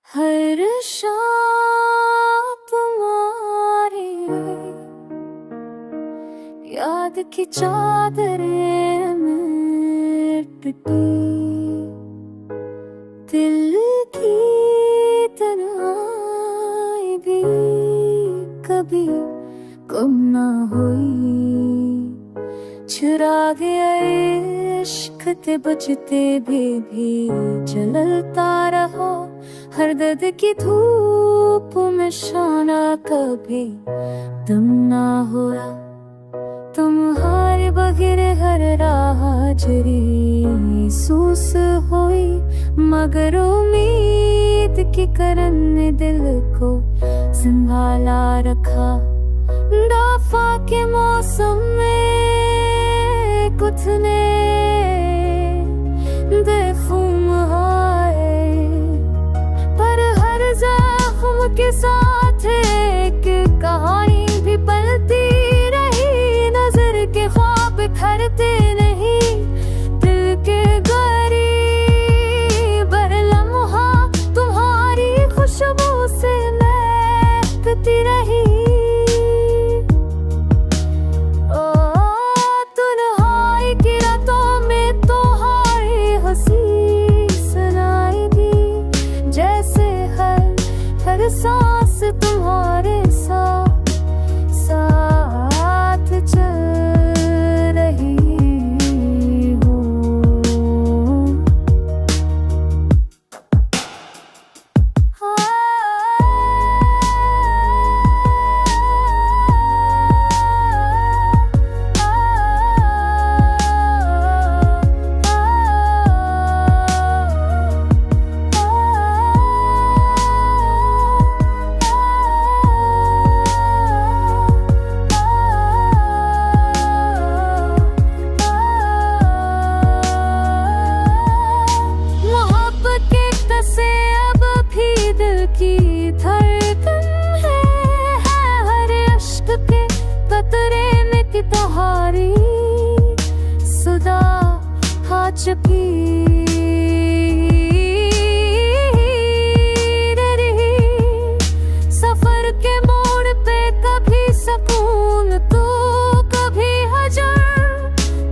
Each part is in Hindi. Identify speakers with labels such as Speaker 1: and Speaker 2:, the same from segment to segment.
Speaker 1: हर शाम तुम्हारी याद की चादरें मिटती, दिल की तन्हाई भी कभी कम ना हुई। चुरा गया इश्क ते बचते भी जलता रहा। हर दर्द की धूप में शाना कभी दम ना हुआ। तुम्हारे बगैर हर राह जरी सूस हुई, मगर उम्मीद की करन ने दिल को संभाला रखा। दफा के मौसम में कुछ ने बेखुम आए, पर हर जख्म के साथ एक कहानी भी पलती रही। नजर के ख्वाब बिखरते नहीं, दिल के करीब हर लम्हा तुम्हारी खुशबू से महकती रही। सांस तुम्हारे साथ चल रही हूँ। की धड़कन है हर अश्क के कतरे में की तुम्हारी सुदा हाथ चपी रही। सफर के मोड़ पे कभी सुकून तो कभी हजर,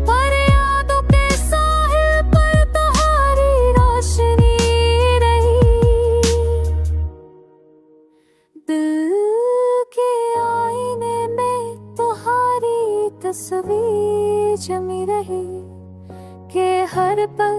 Speaker 1: पर यादों के साहिल पर तुम्हारी रोशनी तस्वीर जमी रही कि हर पल